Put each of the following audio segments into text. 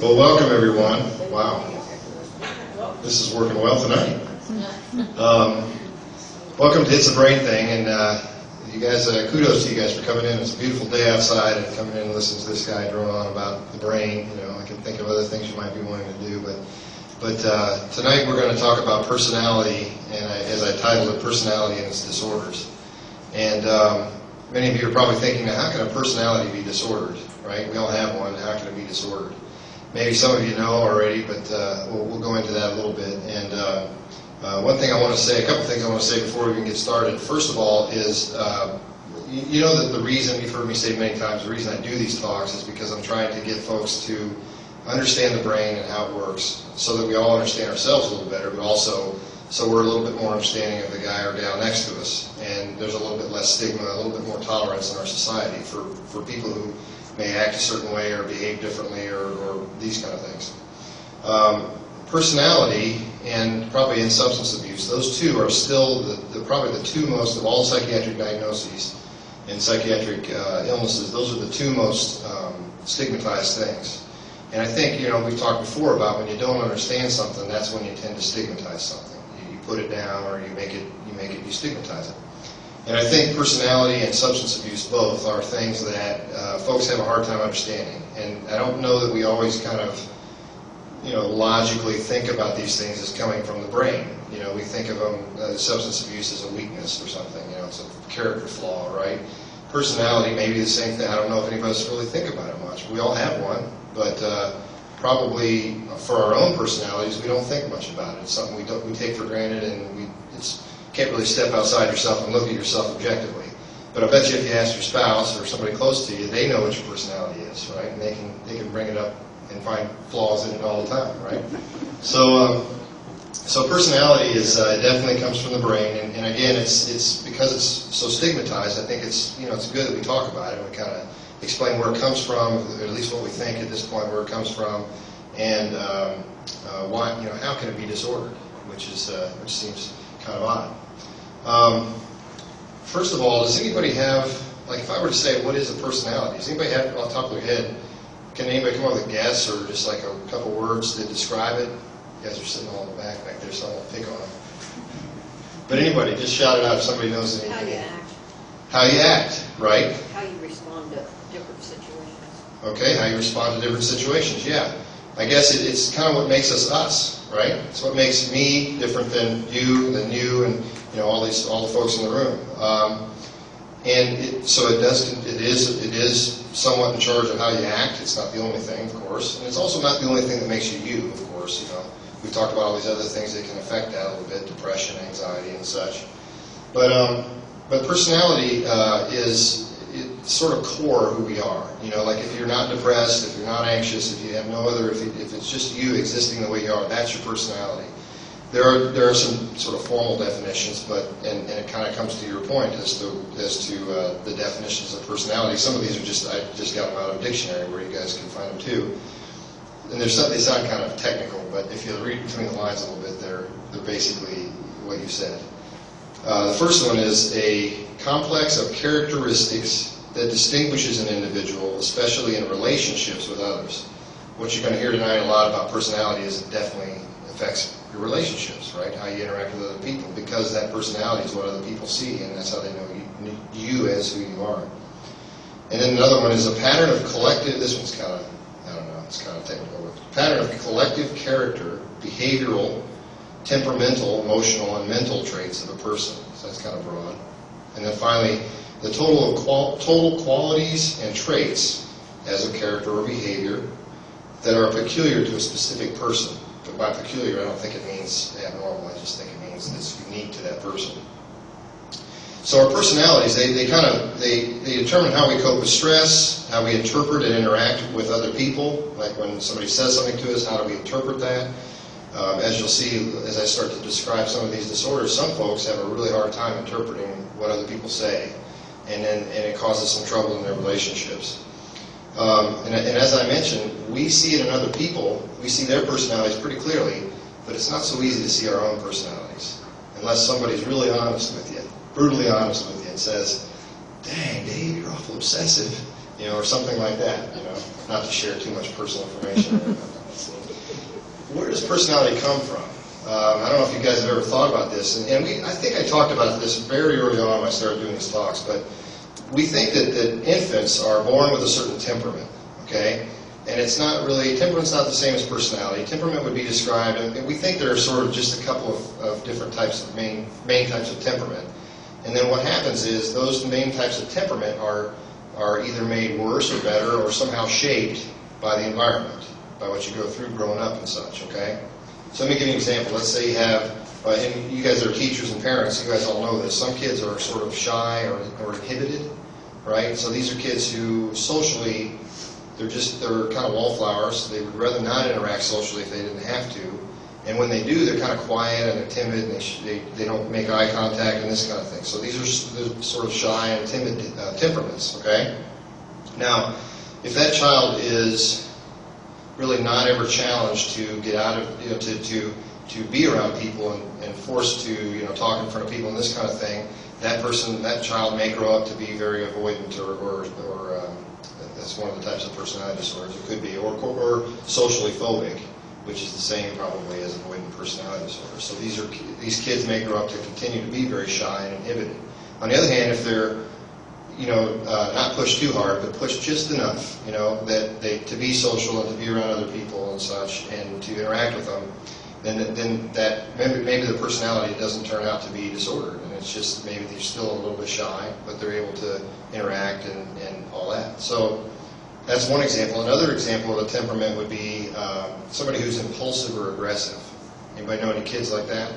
Well, welcome everyone. Wow, this is working well tonight. Welcome to It's a Brain Thing, and you guys, kudos to you guys for coming in. It's a beautiful day outside, and coming in and listening to this guy drone on about the brain. You know, I can think of other things you might be wanting to do, but tonight we're going to talk about personality, and as I titled it, personality and its disorders. And many of you are probably thinking, now, how can a personality be disordered? Right? We all have one. How can it be disordered? Maybe some of you know already, but we'll go into that a little bit. And one thing I want to say, a couple things I want to say before we even get started. First of all is, you know that the reason, you've heard me say many times, the reason I do these talks is because I'm trying to get folks to understand the brain and how it works so that we all understand ourselves a little better, but also so we're a little bit more understanding of the guy or gal next to us. And there's a little bit less stigma, a little bit more tolerance in our society for people who may act a certain way or behave differently or these kind of things. Personality and probably in substance abuse, those two are still probably the two most of all psychiatric diagnoses and psychiatric illnesses. Those are the two most stigmatized things. And I think, you know, we've talked before about when you don't understand something, that's when you tend to stigmatize something. You put it down or you stigmatize it. And I think personality and substance abuse both are things that folks have a hard time understanding. And I don't know that we always kind of, you know, logically think about these things as coming from the brain. You know, we think of them, substance abuse as a weakness or something. You know, it's a character flaw, right? Personality may be the same thing. I don't know if any of us really think about it much. We all have one, but probably for our own personalities, we don't think much about it. It's something we take for granted, and can't really step outside yourself and look at yourself objectively. But I bet you if you ask your spouse or somebody close to you, they know what your personality is, right? And they can bring it up and find flaws in it all the time, right? So personality is it definitely comes from the brain, and again, it's because it's so stigmatized. I think it's good that we talk about it. We kind of explain where it comes from, or at least what we think at this point where it comes from, and why, how can it be disordered, which seems kind of odd. First of all, does anybody have, like if I were to say, what is a personality? Does anybody have, off the top of their head, can anybody come up with a guess or just like a couple words to describe it? You guys are sitting all in the back there, so I won't pick on them. But anybody, just shout it out if somebody knows anything. How you act. How you act, right? How you respond to different situations. Okay, how you respond to different situations, yeah. I guess it's kind of what makes us, right? It's what makes me different than you, and all the folks in the room. So it is somewhat in charge of how you act. It's not the only thing, of course, and it's also not the only thing that makes you, of course. We've talked about all these other things that can affect that a little bit, depression, anxiety, and such. But personality is sort of core who we are. Like if you're not depressed, if you're not anxious, if you have no other, if it's just you existing the way you are, that's your personality. There are some sort of formal definitions, and it kind of comes to your point as to the definitions of personality. Some of these are I just got them out of a dictionary where you guys can find them too. And they sound kind of technical, but if you read between the lines a little bit, they're basically what you said. The first one is a complex of characteristics that distinguishes an individual, especially in relationships with others. What you're going to hear tonight a lot about personality is it definitely affects your relationships, right? How you interact with other people, because that personality is what other people see, and that's how they know you as who you are. And then another one is a pattern of collective, this one's kind of, I don't know, it's kind of technical, pattern of collective character, behavioral, temperamental, emotional, and mental traits of a person. So that's kind of broad. And then finally, the total qualities and traits as a character or behavior that are peculiar to a specific person. But by peculiar, I don't think it means abnormal. I just think it means it's unique to that person. So our personalities, they determine how we cope with stress, how we interpret and interact with other people. Like when somebody says something to us, how do we interpret that? As you'll see, as I start to describe some of these disorders, some folks have a really hard time interpreting what other people say, and it causes some trouble in their relationships. And as I mentioned, we see it in other people. We see their personalities pretty clearly, but it's not so easy to see our own personalities unless somebody's really honest with you, brutally honest with you, and says, "Dang, Dave, you're awful obsessive," or something like that. not to share too much personal information. Where does personality come from? I don't know if you guys have ever thought about this, and I think I talked about this very early on when I started doing these talks, but we think that infants are born with a certain temperament, okay? And it's not really, temperament's not the same as personality. Temperament would be described, and we think there are sort of just a couple of different types of main types of temperament. And then what happens is those main types of temperament are either made worse or better or somehow shaped by the environment, by what you go through growing up and such, okay? So let me give you an example. Let's say you have, and you guys are teachers and parents, you guys all know this, some kids are sort of shy or inhibited, right? So these are kids who socially, they're kind of wallflowers. They would rather not interact socially if they didn't have to. And when they do, they're kind of quiet and they're timid and they don't make eye contact and this kind of thing. So these are sort of shy and timid temperaments, okay? Now, if that child is really not ever challenged to get out of, to be around people and forced to, talk in front of people and this kind of thing, that child may grow up to be very avoidant or that's one of the types of personality disorders it could be, or socially phobic, which is the same probably as avoidant personality disorder. So these kids may grow up to continue to be very shy and inhibited. On the other hand, if they're not pushed too hard, but pushed just enough, that to be social and to be around other people and such, and to interact with them, then that maybe the personality doesn't turn out to be disordered, and it's just maybe they're still a little bit shy, but they're able to interact and all that. So that's one example. Another example of a temperament would be somebody who's impulsive or aggressive. Anybody know any kids like that?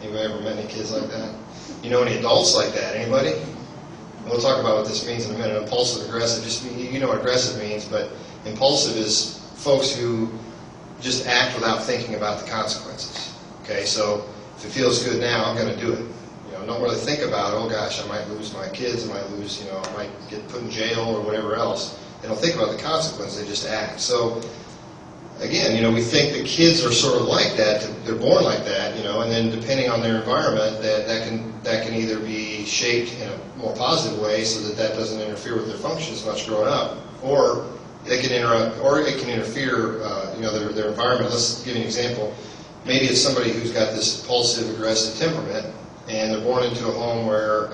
Anybody ever met any kids like that? You know any adults like that? Anybody? We'll talk about what this means in a minute. Impulsive, aggressive, you know what aggressive means, but impulsive is folks who just act without thinking about the consequences. Okay, so if it feels good now, I'm going to do it. Don't really think about, oh gosh, I might lose my kids, I might lose, I might get put in jail or whatever else. They don't think about the consequences, they just act. So again, we think that kids are sort of like that, they're born like that, and then depending on their environment, that can either be shaped in a more positive way so that doesn't interfere with their functions much growing up, or it can interfere, their environment. Let's give you an example. Maybe it's somebody who's got this impulsive, aggressive temperament, and they're born into a home where,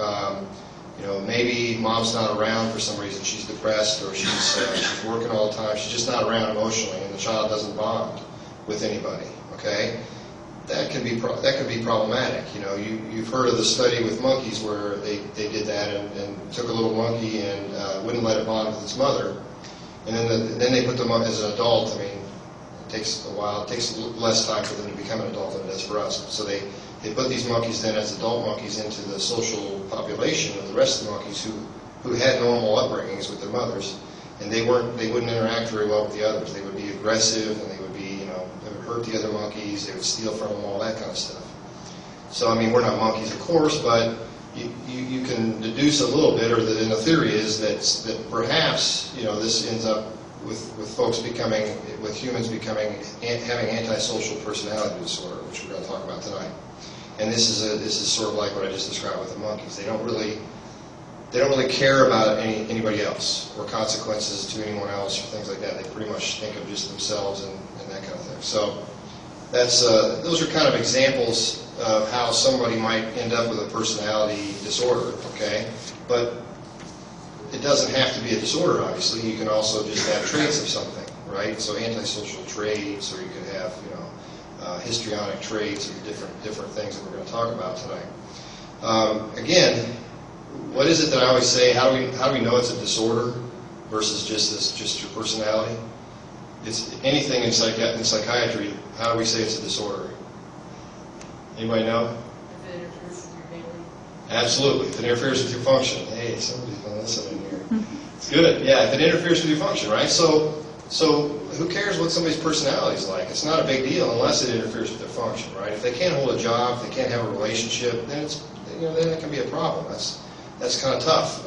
maybe mom's not around for some reason. She's depressed or she's working all the time. She's just not around emotionally, and the child doesn't bond with anybody. Okay, that can be problematic. You've heard of the study with monkeys where they did that and took a little monkey and wouldn't let it bond with its mother, and then they put them up as an adult. I mean, it takes a while. It takes less time for them to become an adult than it does for us. So they put these monkeys then as adult monkeys into the social population of the rest of the monkeys who had normal upbringings with their mothers, and they wouldn't interact very well with the others. They would be aggressive, and they would hurt the other monkeys. They would steal from them, all that kind of stuff. So I mean, we're not monkeys, of course, but you can deduce a little bit, or and the theory is that perhaps this ends up with humans having antisocial personality disorder, which we're going to talk about tonight. And this is sort of like what I just described with the monkeys. They don't really care about anybody else or consequences to anyone else or things like that. They pretty much think of just themselves and that kind of thing. So those are kind of examples of how somebody might end up with a personality disorder. Okay, but it doesn't have to be a disorder. Obviously, you can also just have traits of something, right? So antisocial traits, or you could have histrionic traits, or different things that we're going to talk about tonight. Again, what is it that I always say? How do we know it's a disorder versus just your personality? It's anything in psychiatry. How do we say it's a disorder? Anybody know? If it interferes with your daily. Absolutely. If it interferes with your function. Hey, somebody's been listening here. It's good. Yeah, if it interferes with your function, right? So who cares what somebody's personality is like? It's not a big deal unless it interferes with their function, right? If they can't hold a job, if they can't have a relationship, then then it can be a problem. That's kind of tough.